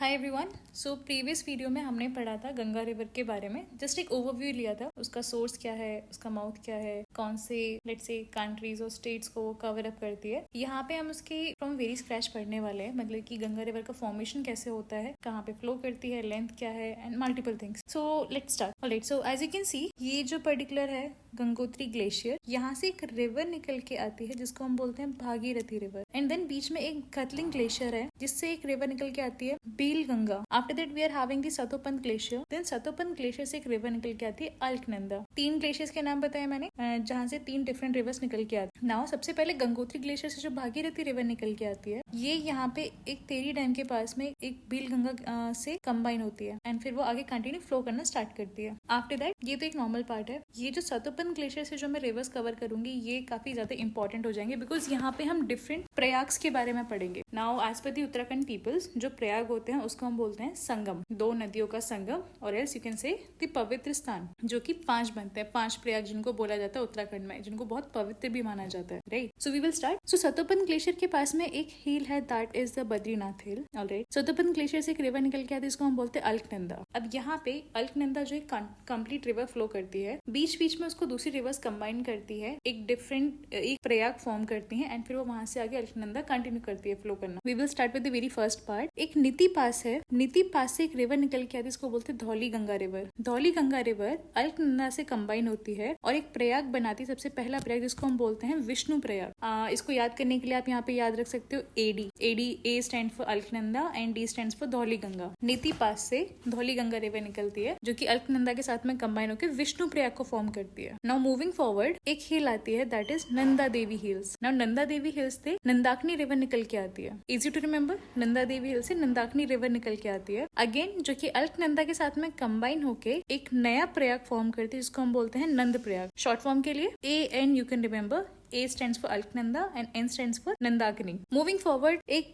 Hi everyone. So previous video में हमने पढ़ा था गंगा रिवर के बारे में। जस्ट एक ओवरव्यू लिया था, उसका सोर्स क्या है, उसका माउथ क्या है, कौन से लेट्स से कंट्रीज और स्टेट्स को कवर अप करती है। यहाँ पे हम उसके फ्रॉम वेरी स्क्रैच पढ़ने वाले हैं, मतलब कि गंगा रिवर का फॉर्मेशन कैसे होता है, कहाँ पे फ्लो करती है, लेंथ क्या है and multiple things. So let's start. Alright, so as you can see ये जो पर्टिकुलर है गंगोत्री ग्लेशियर, यहाँ से एक रिवर निकल के आती है जिसको हम बोलते हैं भागीरथी रिवर। एंड देन बीच में एक खतलिंग ग्लेशियर है जिससे एक रिवर निकल के आती है बील Ganga. After that we are having the Satopanth glacier. Then Satopanth glacier से एक रिवर निकल के आती है अलकनंदा। 3 ग्लेशियर्स के नाम बताए मैंने, जहाँ से 3 डिफरेंट रिवर्स निकल के आती है। नाउ सबसे पहले गंगोत्री ग्लेशियर से जो भागीरथी रिवर निकल के आती है, ये यहाँ पे एक तेरी डैम के पास में एक बील गंगा से कंबाइन होती है एंड फिर वो आगे कंटिन्यू फ्लो करना स्टार्ट करती है। आफ्टर दैट ये तो एक नॉर्मल पार्ट है। ये जो सतोपंत ग्लेशियर से जो मैं रिवर्स कवर करूंगी ये काफी ज्यादा इंपॉर्टेंट हो जाएंगे बिकॉज यहाँ पे हम डिफरेंट प्रयाग्स के बारे में पढ़ेंगे। नाउ एज पर दी उत्तराखंड पीपल्स, जो प्रयाग होते हैं उसको हम बोलते हैं संगम, 2 नदियों का संगम, और else you can say the पवित्र स्थान, जो कि 5 बनते हैं। 5 प्रयाग जिनको बोला जाता है उत्तराखंड में, जिनको बहुत पवित्र भी माना जाता है। Right, so we will start. So Satopanth glacier के पास में एक हिल है, that is the Badrinath hill. Alright, Satopanth glacier से एक रिवर निकल के आती है, इसको हम बोलते हैं अलकनंदा। अब यहाँ पे अलकनंदा जो एक कंप्लीट रिवर फ्लो करती है, बीच बीच में उसको दूसरी रिवर्स कंबाइन करती है, एक डिफरेंट एक प्रयाग फॉर्म करती है एंड फिर वो वहां से आगे अलकनंदा कंटिन्यू करती है फ्लो करना। We will start with the very first part. एक नीति पास है, नीति पास से एक रिवर निकल के आती है, इसको बोलते हैं धौली गंगा रिवर। धौली गंगा रिवर अलकनंदा से कंबाइन होती है और एक प्रयाग बनाती है, सबसे पहला प्रयाग जिसको हम बोलते हैं विष्णु प्रयाग। इसको याद करने के लिए आप यहाँ पे याद रख सकते हो AD. A stand for Alaknanda and D stand for Dhauli Ganga. Niti pass से धौली गंगा रिवर निकलती है जो कि अलकनंदा के साथ में कंबाइन होकर विष्णु प्रयाग को फॉर्म करती है। नाउ मूविंग फॉरवर्ड, एक हिल आती है, that is Nanda Devi hills. Now Nanda Devi hills से नंदाकिनी रिवर निकल के आती है। Easy to remember, Nanda Devi हिल से नंदाकिनी रिवर निकल के आती है अगेन, जो कि अलकनंदा के साथ में कंबाइन होके एक नया प्रयाग फॉर्म करती है जिसको हम बोलते हैं नंद प्रयाग। शॉर्ट फॉर्म के लिए AN you can remember. A stands for Alknanda and N stands for Nandakini. Moving forward, एक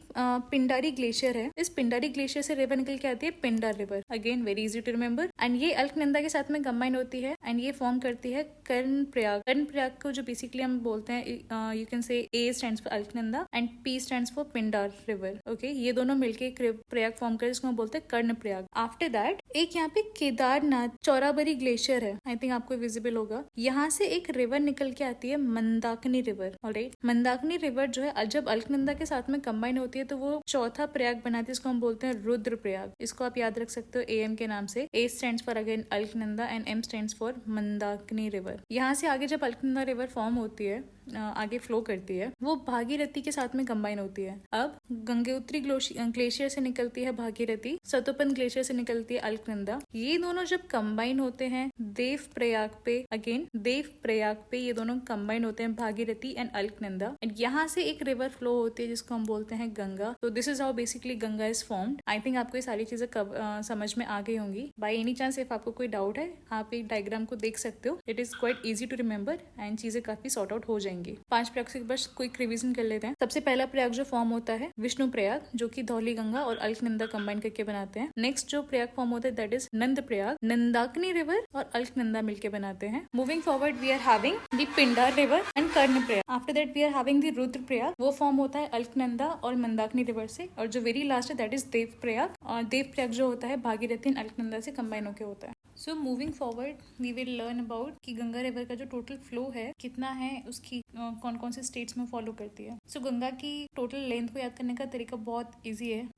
पिंडारी ग्लेशियर है। इस पिंडारी ग्लेशियर से रिवर निकल के आती है Pindar river. Again very easy to remember. And ये अलकनंदा के साथ में कंबाइन होती है एंड ये फॉर्म करती है कर्ण प्रयाग। कर्ण प्रयाग को जो बेसिकली हम बोलते हैं, you can say A stands for Alknanda and P stands for Pindar river. Okay, ये दोनों मिलके एक प्रयाग फॉर्म करते हैं जिसको हम बोलते हैं कर्ण प्रयाग। आफ्टर दैट एक यहाँ पे केदारनाथ चौराबरी ग्लेशियर है, आई थिंक आपको विजिबल होगा। यहाँ से एक रिवर निकल के आती है Mandakini river. Alright, Mandakini river जो है जब अलकनंदा के साथ में कंबाइन होती है तो वो चौथा प्रयाग बनाती है, इसको हम बोलते हैं रुद्र प्रयाग। इसको आप याद रख सकते हो AM के नाम से। A stands for again Alaknanda and M stands for Mandakini river. यहाँ से आगे जब अलकनंदा रिवर फॉर्म होती है, आगे फ्लो करती है, वो भागीरथी के साथ में कंबाइन होती है। अब गंगोत्री ग्लेशियर से निकलती है भागीरथी, सतोपंत ग्लेशियर से निकलती है अलकनंदा। ये दोनों जब कंबाइन होते हैं देव प्रयाग पे, अगेन देव प्रयाग पे ये दोनों कंबाइन होते हैं भागीरथी एंड अलकनंदा। एंड यहाँ से एक रिवर फ्लो होती है जिसको हम बोलते हैं गंगा। तो this is how basically Ganga is formed. I think आपको ये सारी चीजें समझ में आ गई होंगी। बाय एनी चांस इफ आपको कोई डाउट है, आप एक डायग्राम को देख सकते हो। It is quite easy to remember and चीजें काफी सॉर्ट आउट हो जाएंगी। 5 प्रयाग से बस क्विक रिवीजन कर लेते हैं। सबसे पहला प्रयाग जो फॉर्म होता है विष्णु प्रयाग, जो कि धौली गंगा और अलकनंदा कंबाइन करके बनाते हैं। नेक्स्ट जो प्रयाग फॉर्म होता है that is Nand Prayag, Nandakini river और अलकनंदा मिलके बनाते हैं। Moving forward we are having the Pindar river and Karna Prayag. After that we are having the Rudra Prayag, वो फॉर्म होता है अलकनंदा और मंदाकिनी रिवर से। और जो वेरी लास्ट है दैट इज देव प्रयाग, और देव प्रयाग जो होता है भागीरथी एंड अलकनंदा से कंबाइन होकर होता है। So moving forward we will learn about कि गंगा रिवर का जो टोटल फ्लो है कितना है, उसकी कौन कौन से स्टेट्स में फॉलो करती है। सो गंगा की टोटल लेंथ को याद करने का तरीका बहुत इजी है।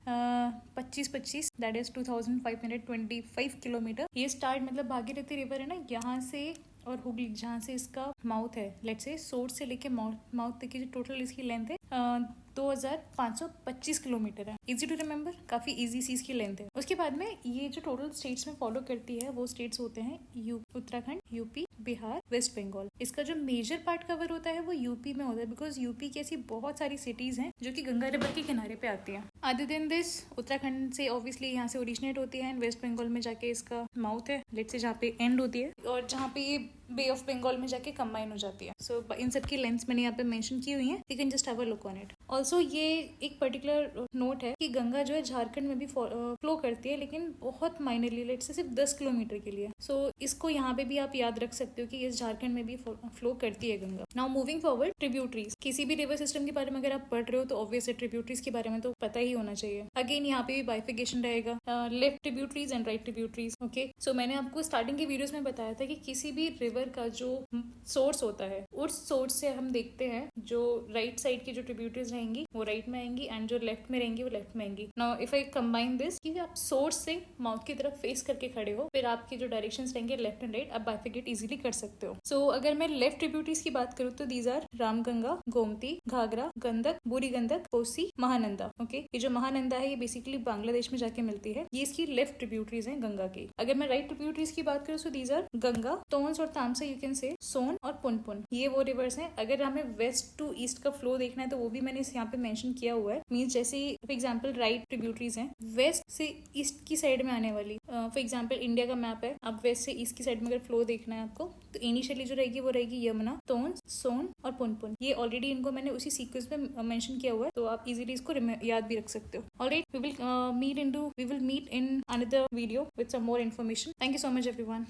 25 दैट इज 2525 किलोमीटर। ये स्टार्ट मतलब भागीरथी रिवर है ना, यहाँ से और हुगली जहाँ से इसका माउथ है, लेट्स से सोर्स से लेके माउथ तक की जो टोटल इसकी लेंथ है 2525 किलोमीटर है। इजी टू रिमेम्बर, काफी इजी सी इसकी लेंथ है। उसके बाद में ये जो टोटल स्टेट्स में फॉलो करती है वो स्टेट्स होते हैं उत्तराखंड, यूपी, बिहार, वेस्ट बंगाल। इसका जो मेजर पार्ट कवर होता है वो यूपी में होता है बिकॉज यूपी की ऐसी बहुत सारी सिटीज हैं जो कि गंगा रिवर के किनारे पे आती हैं। अदर देन दिस, उत्तराखंड से ऑब्वियसली यहाँ से ओरिजिनेट होती है एंड वेस्ट बंगाल में जाके इसका माउथ है, लेट्स से जहाँ पे एंड होती है, और जहाँ पे ये बे ऑफ बंगाल में जाके कंबाइन हो जाती है। सो इन सब की लेंथ्स मैंने यहाँ पे मेंशन की हुई है, you can just have a look on it. Also ये एक पर्टिकुलर नोट है कि गंगा जो है झारखंड में भी फ्लो करती है, लेकिन बहुत माइनरली, लेट्स से सिर्फ 10 किलोमीटर के लिए। सो इसको यहाँ पे भी आप याद रख सकते हो कि इस झारखंड में भी फ्लो करती है Ganga. Now moving forward, tributaries. किसी भी रिवर सिस्टम के बारे में अगर आप पढ़ रहे हो तो ऑब्वियसली ट्रिब्यूटरीज के बारे में तो पता ही होना चाहिए। अगेन यहाँ पे भी बाइफिकेशन रहेगा, left tributaries and right tributaries. Okay, so मैंने आपको स्टार्टिंग के वीडियोस में बताया था कि किसी भी रिवर का जो सोर्स होता है, उस सोर्स से हम देखते हैं जो राइट साइड की जो ट्रिब्यूटरीज रहेंगी वो राइट में आएंगी एंड जो लेफ्ट में रहेंगी वो लेफ्ट में आएंगी। Now if I combine this, कि आप सोर्स से माउथ की तरफ फेस करके खड़े हो, फिर आपके जो डायरेक्शंस रहेंगे लेफ्ट एंड राइट, आप बाइफिकेट इजीली कर सकते हो। सो अगर मैं लेफ्ट ट्रिब्यूटरीज की बात करूँ तो these are Ramganga, Gomti, Ghaghara, Gandak, Burhi Gandak, Kosi, Mahananda. Okay, ये जो महानंदा है ये बेसिकली बांग्लादेश में जाके मिलती है, ये इसकी लेफ्ट ट्रिब्यूटरीज है गंगा की। अगर मैं राइट ट्रिब्यूटरीज की बात करूँ तो दीज आर गंगा, तोंस और तामसा, यू कैन से सोन और पुनपुन, ये वो रिवर्स हैं। अगर हमें वेस्ट टू ईस्ट का फ्लो देखना है तो वो भी मैंने यहाँ पे मेंशन किया हुआ है। मींस जैसे फॉर एग्जांपल राइट ट्रिब्यूटरीज हैं वेस्ट से ईस्ट की साइड में आने वाली। फॉर एग्जांपल इंडिया का मैप है, अब वेस्ट से ईस्ट की साइड में अगर फ्लो देखना है आपको तो इनिशियली जो रहेगी वो रहेगी यमुना, तोंस, सोन और पुनपुन। ये ऑलरेडी इनको मैंने उसी सीक्वेंस में मेंशन किया हुआ है, तो आप इजीली इसको याद भी रख सकते हो। Alright, we will meet in another video with some more information. Thank you so much everyone.